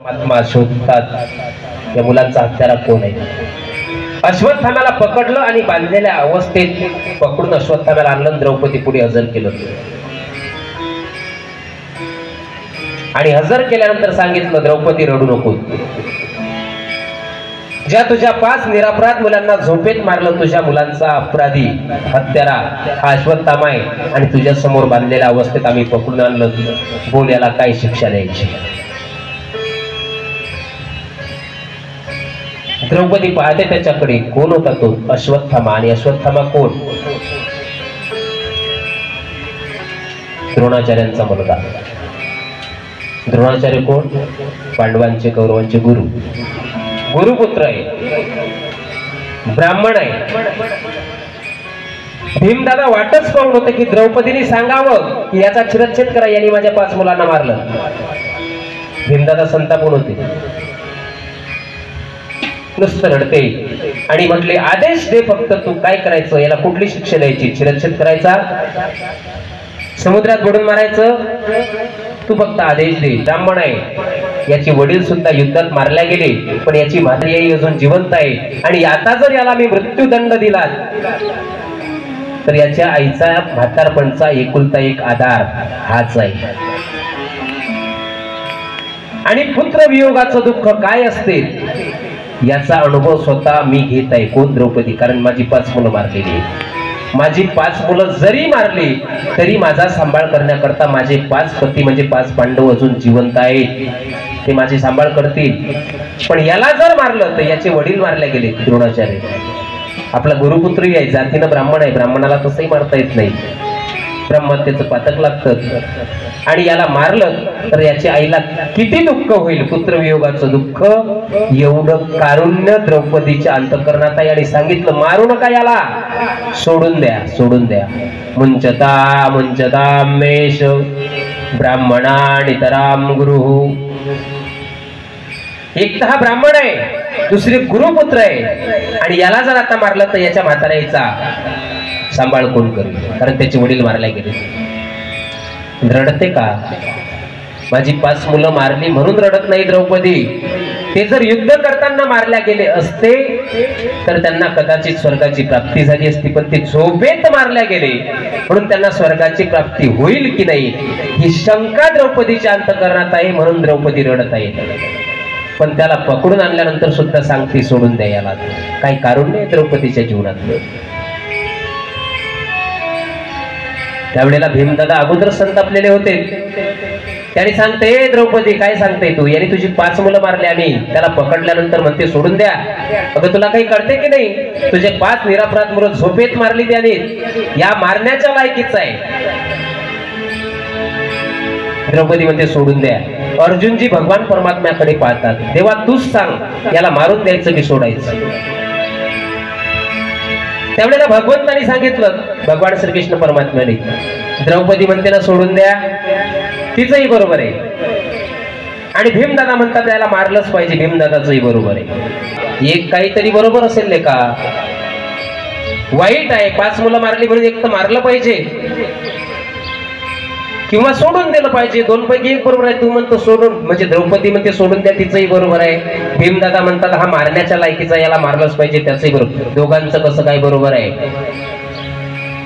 आत्मा शोधतात या मुलांचा हत्यारा कोण आहे। अश्वत्थाम्याला पकडलं आणि बांधलेल्या अवस्थेत पकडून अश्वत्थाम्याला आणलं, द्रौपदी पुढे हजर केलं आणि हजर केल्यानंतर सांगितलं, द्रौपदी रडू नको, ज्या तुझ्या 5 निरपराध मुलांना झोपेत मारलं, तुझ्या मुलांचा अपराधी हत्यारा हा अश्वत्थामा आहे आणि तुझ्या समोर बांधलेल्या अवस्थेत आम्ही पकडून आणलं, बोल याला काय शिक्षा द्यायची। द्रौपदी पाहते त्याच्याकडे, कोण होता तो? अश्वत्थामा। आणि अश्वत्थामा कोण? द्रोणाचार्यांचा मुलगा। द्रोणाचार्य कोण? पांडवांचे कौरवांचे गुरु, गुरुपुत्र आहे, ब्राह्मण आहे। भीमदादा वाटच पाहून होते की द्रौपदीने सांगावं की याचा शिरच्छेद करा, यांनी माझ्या 5 मुलांना मारलं। भीमदादा संतापून होते, नुसतं रडते आणि म्हटले, आदेश दे फक्त, तू काय करायचं, याला कुठली शिक्षा द्यायची? शिरच्छेद करायचा, समुद्रात बुडून मारायचं, तू फक्त आदेश दे। ब्राह्मण आहे, याचे वडील सुद्धा युद्धात मारल्या गेले, पण याची म्हातारी आई अजून जिवंत आहे आणि आता जर याला मी मृत्यूदंड दिला तर याच्या आईचा म्हातारपणचा एकुलता एक आधार हाच आहे। आणि पुत्र वियोगाचं दुःख काय असते याचा अनुभव स्वतः मी घेत आहे। कोण? द्रौपदी। कारण माझी 5 मुलं मारलेली, माझी 5 मुलं जरी मारली तरी माझा सांभाळ करण्याकरता माझे 5 पती म्हणजे 5 पांडव अजून जिवंत आहेत, ते माझे सांभाळ करतील। पण याला जर मारलं तर याचे वडील मारले गेले, द्रोणाचार्य आपला गुरुपुत्री आहे, जातीनं ब्राह्मण आहे, ब्राह्मणाला तसंही मारता येत नाही, ब्रह्महत्येचं पातक लागतं। आणि याला मारलं तर याच्या आईला किती दुःख होईल, पुत्रवियोगाचं दुःख। एवढं कारुण्य द्रौपदीच्या अंतःकरणात आहे आणि सांगितलं, मारू नका याला, सोडून द्या, सोडून द्या। मुंचता मुंचता मेष ब्राह्मणानितराम गुरु। एक तर हा ब्राह्मण आहे, दुसरे गुरुपुत्र आहे आणि याला जर आता मारलं तर याच्या म्हाताऱ्याचा सांभाळ कोण करेल? कारण त्याचे वडील मारले गेले। रडते का? माझी 5 मुलं मारली म्हणून रडत नाही द्रौपदी। ते जर युद्ध करताना मारल्या गेले असते तर त्यांना कदाचित स्वर्गाची प्राप्ती झाली असती, पण ते झोपेत मारल्या गेले म्हणून त्यांना स्वर्गाची प्राप्ती होईल की नाही ही शंका द्रौपदीच्या अंतःकरणात आहे, म्हणून द्रौपदी रडत आहे। पण त्याला पकडून आणल्यानंतर सुद्धा सांगते, सोडून द्या याला। काही कारुण्य आहे द्रौपदीच्या जीवनात। त्यावेळेला भीमदादा अगोदर संतापलेले होते, त्याने सांगते, द्रौपदी काय सांगते तू, याने तुझी 5 मुलं मारली आणि त्याला पकडल्यानंतर म्हणते सोडून द्या। अगं तुला काही कळते की नाही, तुझे 5 निरपराध मुलं झोपेत मारली त्याने, या मारण्याच्या लायकीचा आहे। द्रौपदी म्हणते सोडून द्या। अर्जुनजी भगवान परमात्म्याकडे पाहतात, देवा तूच सांग याला मारून द्यायचं की सोडायचं। त्यावेळेला भगवंतानी सांगितलं, भगवान श्रीकृष्ण परमात्म्याने, द्रौपदी म्हणते ना सोडून द्या, तिचंही बरोबर आहे। आणि भीमदादा म्हणतात त्याला मारलंच पाहिजे, भीमदादाचंही बरोबर आहे। एक काहीतरी बरोबर असेल नाही का? वाईट आहे, 5 मुलं मारली म्हणून एक तर मारलं पाहिजे किंवा सोडून दिलं पाहिजे, 2 पैकी 1 बरोबर आहे। तू म्हणतो सोडून, म्हणजे द्रौपदी म्हणते सोडून द्या, तिचंही बरोबर आहे। भीमदादा म्हणतात हा मारण्याच्या लायकीचा, याला मारलंच पाहिजे, त्याचंही बरोबर। दोघांचं कसं काय बरोबर आहे?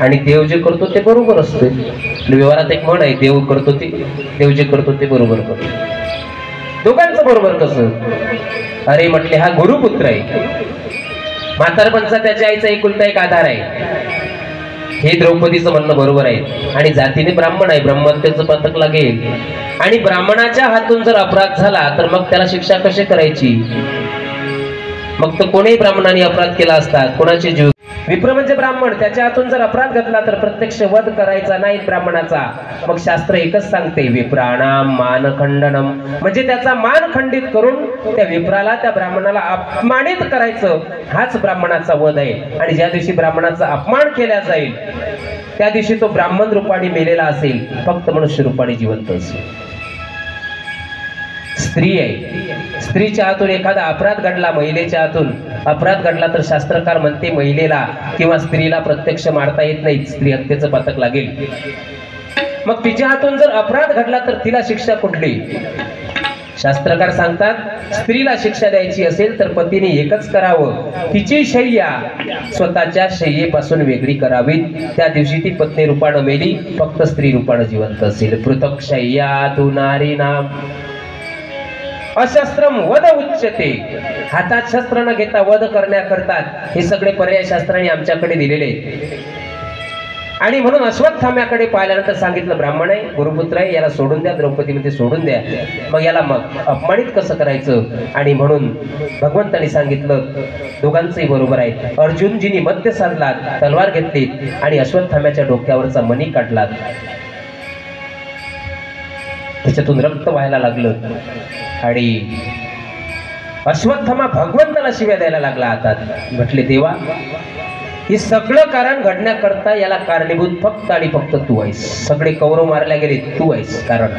आणि देव जे करतो ते बरोबर असते। व्यवहारात एक म्हण आहे, देव जे करतो ते बरोबर करतो। दोघांचं बरोबर कसं? अरे म्हटले हा गुरुपुत्र आहे, म्हातारपणचा त्याच्या आईचा एकुलता एक आधार आहे, हे द्रौपदीचं म्हणणं बरोबर आहे। आणि जातीने ब्राह्मण आहे, ब्रह्महत्येचं पातक लागेल आणि ब्राह्मणाच्या हातून जर अपराध झाला तर मग त्याला शिक्षा कशी करायची? मग तर कोणीही ब्राह्मणाने अपराध केला असता, कोणाचे जीव, विप्र म्हणजे ब्राह्मण, त्याच्या हातून जर अपराध घडला तर प्रत्यक्ष वध करायचा नाही ब्राह्मणाचा। मग शास्त्र एकच सांगते, विप्राणाम मानखंडनम, म्हणजे त्याचा मान खंडित करून त्या विप्राला, त्या ब्राह्मणाला अपमानित करायचं, हाच ब्राह्मणाचा वध आहे। आणि ज्या दिवशी ब्राह्मणाचा अपमान केला जाईल त्या दिवशी तो ब्राह्मण रूपाने मेलेला असेल, फक्त मनुष्य रूपाने जिवंत असेल। स्त्री आहे, स्त्रीच्या हातून एखादा अपराध घडला, महिलेच्या हातून अपराध घडला तर शास्त्रकार म्हणते महिलेला किंवा स्त्रीला प्रत्यक्ष मारता येत नाही, स्त्री हत्येचं पातक लागेल। मग तिच्या हातून जर अपराध घडला तर तिला शिक्षा कुठली? शास्त्रकार सांगतात स्त्रीला शिक्षा द्यायची असेल तर पतीने एकच करावं, तिची शय्या स्वतःच्या शय्येपासून वेगळी करावी। त्या दिवशी ती पत्नी रूपानं मेली, फक्त स्त्री रूपानं जिवंत असेल। पृथक शय्या तू नारी नाम अशस्त्रम वध उच्यते, हातात शस्त्र न घेता वध करण्याकरतात हे सगळे पर्याय शास्त्राने आमच्याकडे दिलेले आहेत। आणि म्हणून अश्वत्थाम्याकडे पाहिल्यानंतर सांगितलं ब्राह्मण आहे, गुरुपुत्र आहे, याला सोडून द्या, द्रौपदीमध्ये सोडून द्या। मग याला मग अपमानित कसं करायचं? आणि म्हणून भगवंतांनी सांगितलं दोघांचंही बरोबर आहे। अर्जुनजींनी मध्य साधला, तलवार घेतली आणि अश्वत्थाम्याच्या डोक्यावरचा मणी काढला, त्याच्यातून रक्त व्हायला लागलं आणि अश्वत्थामा भगवंताला शिव्या द्यायला लागला हातात। म्हटले देवा, हे सगळं कारण घडण्याकरता याला कारणीभूत फक्त आणि फक्त तू आहेस। सगळे कौरव मारल्या गेले, तू आहेस कारण।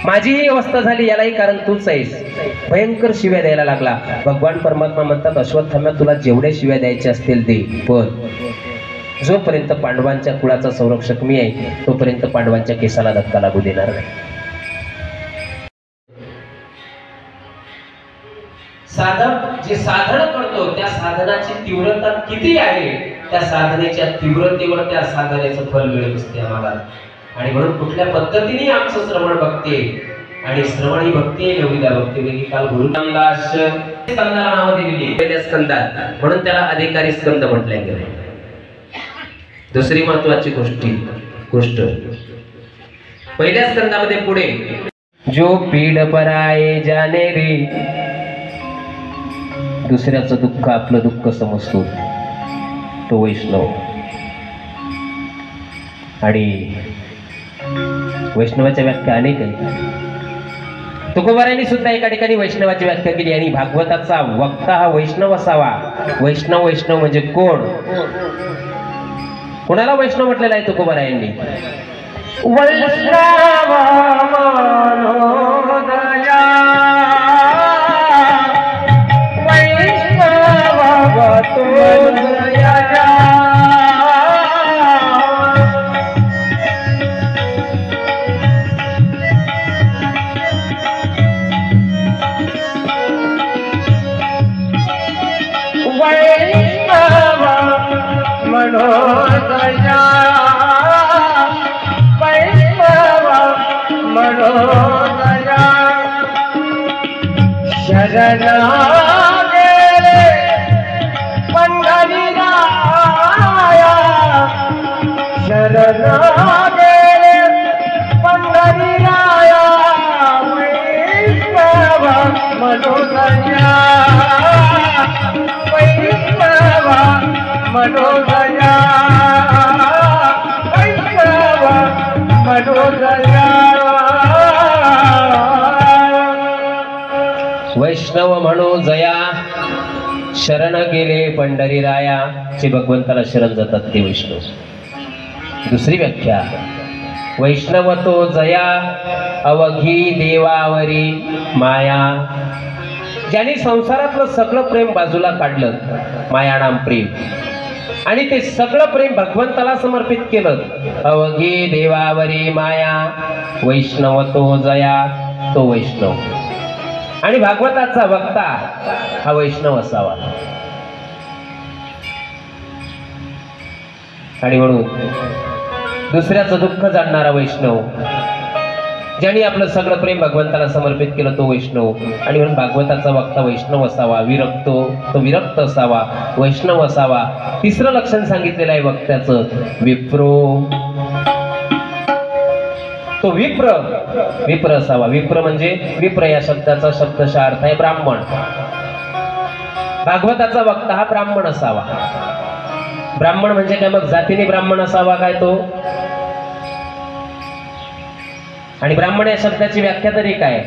माझी ही अवस्था झाली, यालाही कारण तूच आहेस। भयंकर शिव्या द्यायला लागला। भगवान परमात्मा म्हणतात अश्वत्थामा तुला जेवढ्या शिव्या द्यायच्या असतील दे, पण जोपर्यंत पांडवांच्या कुळाचा संरक्षक मी आहे तोपर्यंत पांडवांच्या केसाला धक्का लागू देणार नाही। साधक जे साधन करतो त्या साधनाची तीव्रता किती आहे, त्या साधनेच्या तीव्रतेवर त्या साधनेचं फल मिळत असते आम्हाला। आणि म्हणून कुठल्या पद्धतीने आमचं श्रवण भक्ती आणि श्रवण ही भक्ती आहे, नवविधा भक्ती। काल गुरुनामदास स्कंदाला नाव दिलेली पहिल्या स्कंदात, म्हणून त्याला अधिकारी स्कंद म्हटले गेले। दुसरी महत्वाची गोष्ट पहिल्या स्कंदामध्ये पुढे जो पीड पराये जाने रे, दुसऱ्याचं दुःख आपलं दुःख समजतो तो वैष्णव। आणि वैष्णवाच्या व्याख्या अनेक आहेत। तुकोबारायांनी सुद्धा एका ठिकाणी वैष्णवाची व्याख्या केली आणि भागवताचा वक्ता हा वैष्णव असावा। वैष्णव म्हणजे कोण? कोणाला वैष्णव म्हटलेलं आहे तुकोबारायांनी? वैष्णव वैष्णव म्हणो जया, शरण गेले पंढरीराया, जे भगवंताला शरण जातात ते वैष्णव। दुसरी व्याख्या वैष्णव तो जया, अवघी देवावरी माया, ज्यांनी संसारातलं सगळं प्रेम बाजूला काढलं, मायानाम प्रेम, आणि ते सगळं प्रेम भगवंताला समर्पित केलं। अवघी देवावरी माया, वैष्णव तो जया, तो वैष्णव। आणि भागवताचा वक्ता हा वैष्णव असावा। आणि म्हणून दुसऱ्याचं दुःख जाणणारा वैष्णव, ज्यांनी आपलं सगळं प्रेम भगवंताला समर्पित केलं तो वैष्णव। आणि म्हणून भागवताचा वक्ता वैष्णव असावा, तो विरक्त असावा, वैष्णव असावा। तिसरं लक्षण सांगितलेलं आहे वक्त्याचं, विप्रो, तो विप्र असावा। विप्र म्हणजे विप्र या शब्दाचा शब्दशः अर्थ आहे ब्राह्मण। भागवताचा वक्ता हा ब्राह्मण असावा। ब्राह्मण म्हणजे काय? मग जातीने ब्राह्मण असावा काय तो? आणि ब्राह्मण या शब्दाची व्याख्या तरी काय?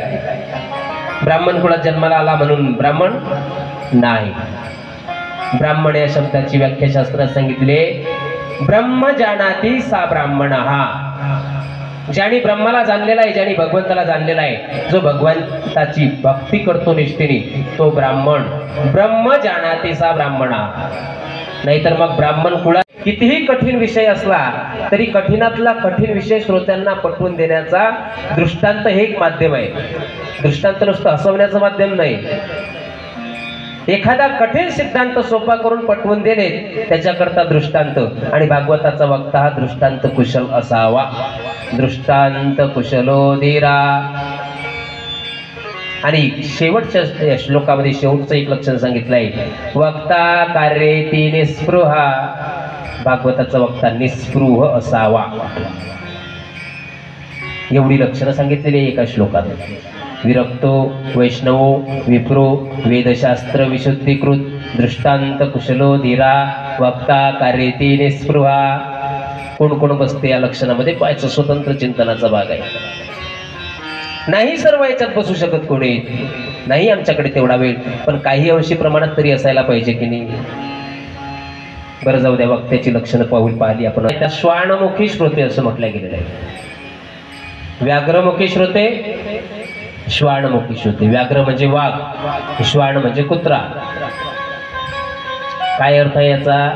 ब्राह्मण कुळात जन्माला आला म्हणून ब्राह्मण नाही। ब्राह्मण या शब्दाची व्याख्या शास्त्रात सांगितले, ब्रह्म जानाति सा ब्राह्मणः, ज्याने ब्रह्माला जाणलेला आहे, ज्याने भगवंताला जाणलेला आहे, जो भगवंताची भक्ती करतो निष्ठेने तो ब्राह्मण। ब्रह्म जानाति सा ब्राह्मणः, नाहीतर मग ब्राह्मण कुळात कितीही कठीण विषय असला तरी कठीणातला कठीण विषय श्रोत्यांना पटवून देण्याचा दृष्टांत हे एक माध्यम आहे. दृष्टांत नुसतं हसवण्याचं माध्यम नाही. एखादा कठीण सिद्धांत सोपा करून पटवून देणे त्याच्याकरता दृष्टांत. आणि भागवताचा वक्ता हा दृष्टांत कुशल असावा. दृष्टांत कुशलो धीरा. आणि शेवटच्या श्लोकामध्ये शेवटचं एक लक्षण सांगितलंय, वक्ता कार्येती निस्पृहा. भागवताचा वक्ता निस्पृह असावा. एवढी लक्षणं सांगितलेली आहे एका श्लोकात. विरक्तो वैष्णवो विप्रो वेदशास्त्र विशुद्धीकृत दृष्टांत कुशलो धीरा वक्ता कार्येती निस्पृहा. कोण कोण बसते या लक्षणामध्ये पाहायचं. स्वतंत्र चिंतनाचा भाग आहे. नाही सर्व याच्यात बसू शकत कोणी, नाही आमच्याकडे तेवढा वेळ, पण काही अंशी प्रमाणात तरी असायला पाहिजे की नाही. बरं जाऊ द्या, वक्त्याची लक्षणं पाहिली आपण. त्या श्वानमुखी श्रोते असं म्हटलं गेलेलं आहे. व्याघ्रमुखी श्रोते, श्वानमुखी श्रोते. व्याघ्र म्हणजे वाघ, श्वान म्हणजे कुत्रा. काय अर्थ आहे याचा?